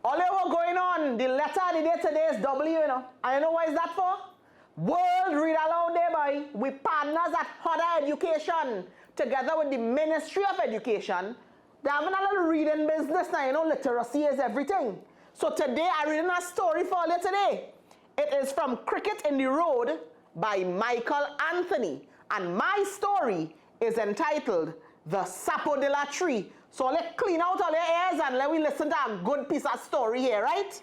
All that what going on, the letter of the day today is W, you know. And you know what is that for? World Read Aloud Day, boy. We partners at Hodder Education, together with the Ministry of Education. They're having a little reading business now, you know, literacy is everything. So today, I'm reading a story for you today. It is from Cricket in the Road by Michael Anthony. And my story is entitled The Sapodilla Tree. So let's clean out all your ears and let me listen to a good piece of story here, right?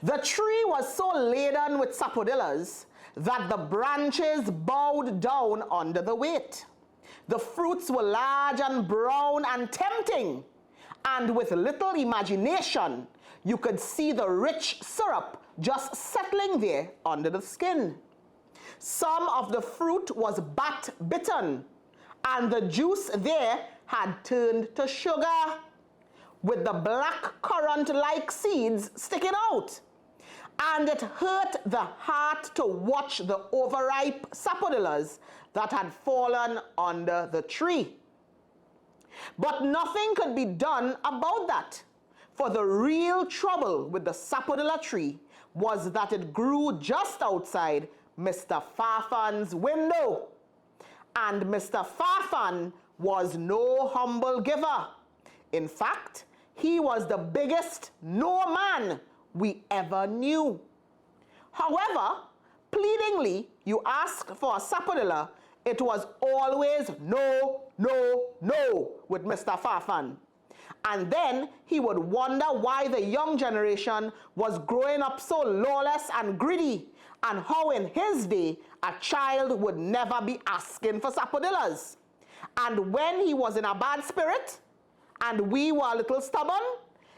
The tree was so laden with sapodillas that the branches bowed down under the weight. The fruits were large and brown and tempting, and with little imagination, you could see the rich syrup just settling there under the skin. Some of the fruit was bat-bitten, and the juice there had turned to sugar, with the black currant-like seeds sticking out. And it hurt the heart to watch the overripe sapodillas that had fallen under the tree. But nothing could be done about that, for the real trouble with the sapodilla tree was that it grew just outside Mr. Farfan's window. And Mr. Farfan was no humble giver. In fact, he was the biggest no man we ever knew. However, pleadingly, you asked for a sapodilla, it was always no, no, no with Mr. Farfan. And then he would wonder why the young generation was growing up so lawless and greedy, and how in his day a child would never be asking for sapodillas. And when he was in a bad spirit and we were a little stubborn,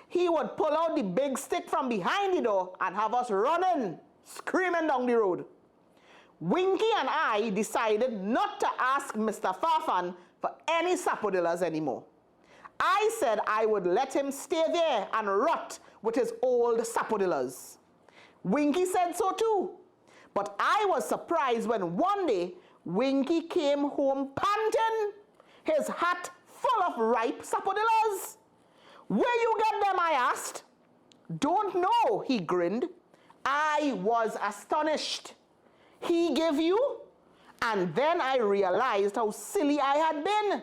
he would pull out the big stick from behind the door and have us running, screaming down the road. Winky and I decided not to ask Mr. Farfan for any sapodillas anymore. I said I would let him stay there and rot with his old sapodillas. Winky said so too. But I was surprised when one day Winky came home panting, his hat full of ripe sapodillas. Where you get them, I asked. Don't know, he grinned. I was astonished. He gave you? And then I realized how silly I had been.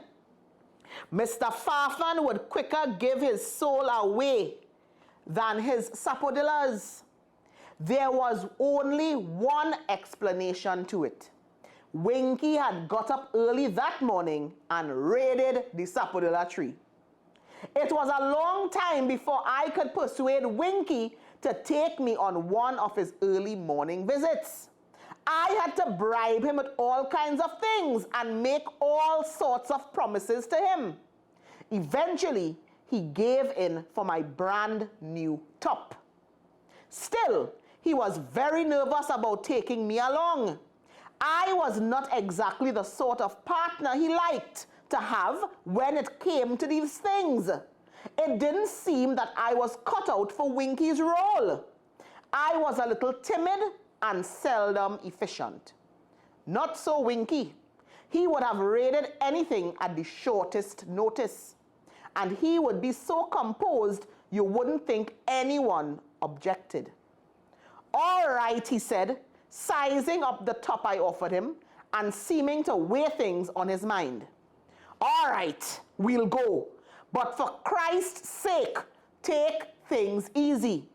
Mr. Farfan would quicker give his soul away than his sapodillas. There was only one explanation to it. Winky had got up early that morning and raided the sapodilla tree. It was a long time before I could persuade Winky to take me on one of his early morning visits. I had to bribe him with all kinds of things and make all sorts of promises to him. Eventually, he gave in for my brand new top. Still, he was very nervous about taking me along. I was not exactly the sort of partner he liked to have when it came to these things. It didn't seem that I was cut out for Winky's role. I was a little timid and seldom efficient. Not so Winky. He would have raided anything at the shortest notice. And he would be so composed you wouldn't think anyone objected. All right, he said, sizing up the top I offered him and seeming to weigh things on his mind. All right, we'll go. But for Christ's sake, take things easy.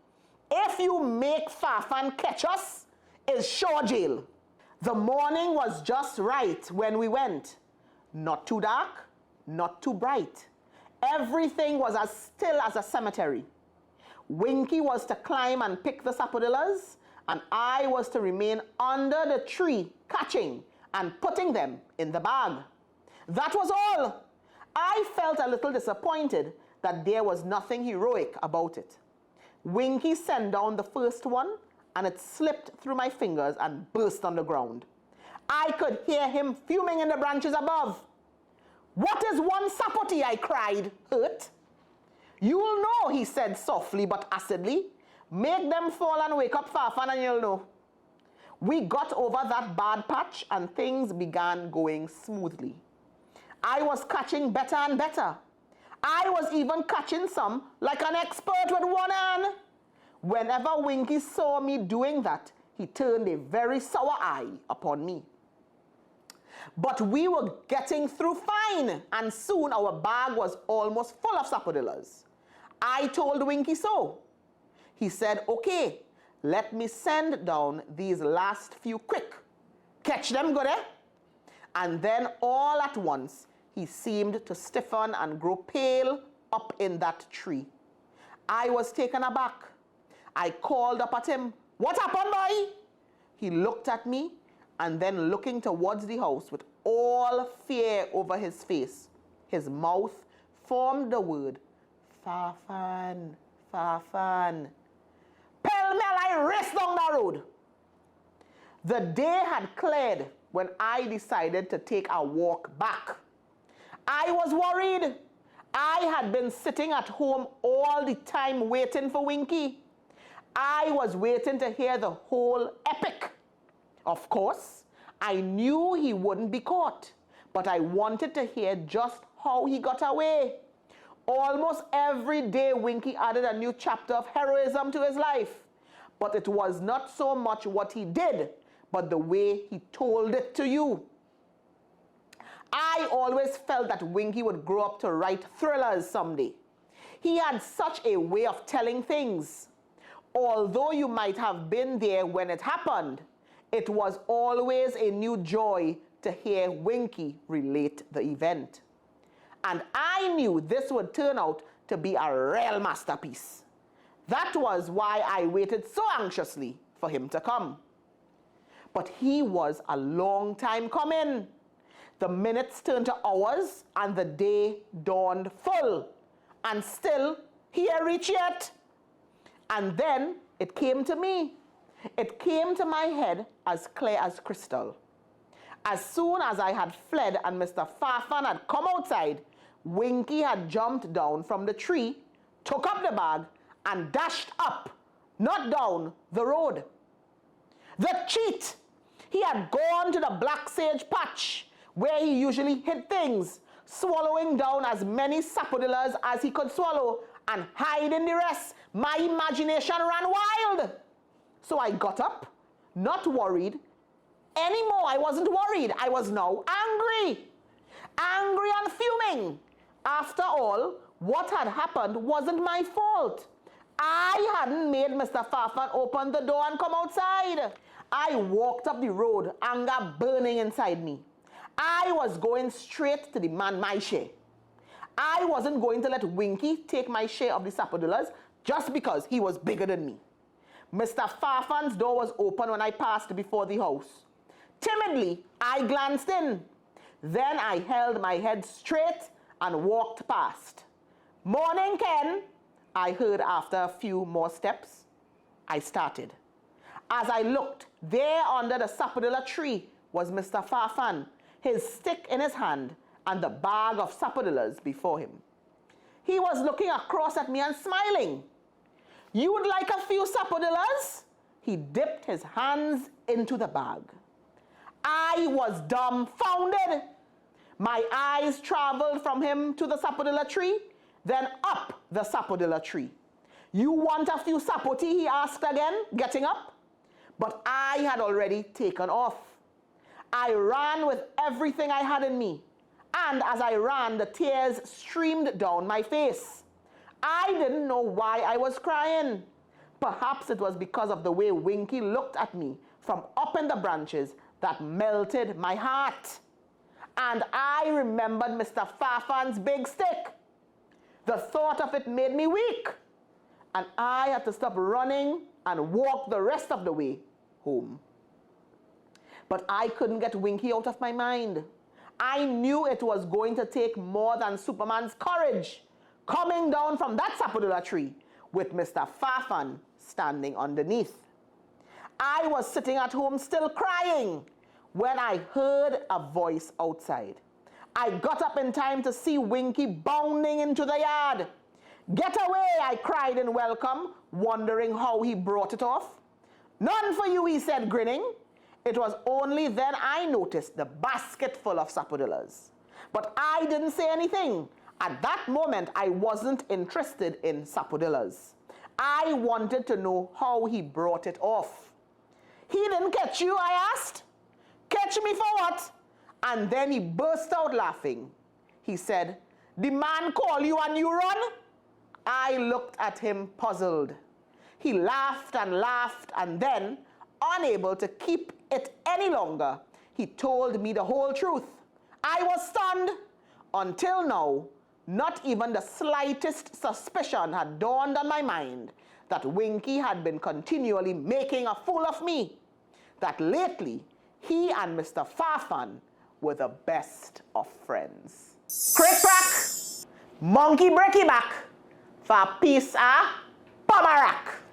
If you make Farfan catch us, it's sure jail. The morning was just right when we went. Not too dark, not too bright. Everything was as still as a cemetery. Winky was to climb and pick the sapodillas, and I was to remain under the tree catching and putting them in the bag. That was all. I felt a little disappointed that there was nothing heroic about it. Winky sent down the first one, and it slipped through my fingers and burst on the ground. I could hear him fuming in the branches above. What is one sapoti? I cried, hurt. You'll know, he said softly but acidly, Make them fall and wake up Farfan and you'll know. We got over that bad patch and things began going smoothly. I was catching better and better. I was even catching some like an expert with one hand. Whenever Winky saw me doing that, he turned a very sour eye upon me. But we were getting through fine, and soon our bag was almost full of sapodillas. I told Winky so. He said, okay, let me send down these last few quick. Catch them good, eh? And then all at once, he seemed to stiffen and grow pale up in that tree. I was taken aback. I called up at him, what happened, boy? He looked at me and then looking towards the house with all fear over his face, his mouth formed the word, Farfan, Farfan. Pell-mell, I raced down the road. The day had cleared when I decided to take a walk back. I was worried. I had been sitting at home all the time waiting for Winky. I was waiting to hear the whole epic. Of course, I knew he wouldn't be caught, but I wanted to hear just how he got away. Almost every day, Winky added a new chapter of heroism to his life. But it was not so much what he did, but the way he told it to you. I always felt that Winky would grow up to write thrillers someday. He had such a way of telling things. Although you might have been there when it happened, it was always a new joy to hear Winky relate the event. And I knew this would turn out to be a real masterpiece. That was why I waited so anxiously for him to come. But he was a long time coming. The minutes turned to hours and the day dawned full. And still, he had reached yet. And then it came to me. It came to my head as clear as crystal. As soon as I had fled and Mr. Farfan had come outside, Winky had jumped down from the tree, took up the bag, and dashed up, not down, the road. The cheat! He had gone to the black sage patch, where he usually hid things, swallowing down as many sapodillas as he could swallow and hiding the rest. My imagination ran wild. So I got up, not worried anymore. I wasn't worried. I was now angry. Angry and fuming. After all, what had happened wasn't my fault. I hadn't made Mr. Farfan open the door and come outside. I walked up the road, anger burning inside me. I was going straight to demand my share. I wasn't going to let Winky take my share of the sapodillas just because he was bigger than me. Mr. Farfan's door was open when I passed before the house. Timidly, I glanced in. Then I held my head straight and walked past. Morning, Ken, I heard after a few more steps. I started. As I looked, there under the sapodilla tree was Mr. Farfan, his stick in his hand and the bag of sapodillas before him. He was looking across at me and smiling. You would like a few sapodillas? He dipped his hands into the bag. I was dumbfounded. My eyes traveled from him to the sapodilla tree, then up the sapodilla tree. You want a few sapoti? He asked again, getting up. But I had already taken off. I ran with everything I had in me, and as I ran, the tears streamed down my face. I didn't know why I was crying. Perhaps it was because of the way Winky looked at me from up in the branches that melted my heart. And I remembered Mr. Farfan's big stick. The thought of it made me weak, and I had to stop running and walk the rest of the way home. But I couldn't get Winky out of my mind. I knew it was going to take more than Superman's courage coming down from that sapodilla tree with Mr. Farfan standing underneath. I was sitting at home still crying when I heard a voice outside. I got up in time to see Winky bounding into the yard. Get away, I cried in welcome wondering how he brought it off. None for you, he said, grinning. It was only then I noticed the basket full of sapodillas. But I didn't say anything. At that moment, I wasn't interested in sapodillas. I wanted to know how he brought it off. He didn't catch you, I asked. Catch me for what? And then he burst out laughing. He said, the man call you and you run? I looked at him puzzled. He laughed, and then, unable to keep it any longer, he told me the whole truth. I was stunned. Until now, not even the slightest suspicion had dawned on my mind that Winky had been continually making a fool of me, that lately he and Mr. Farfan were the best of friends. Crick-crack, monkey breaky back, for peace a Pomarak.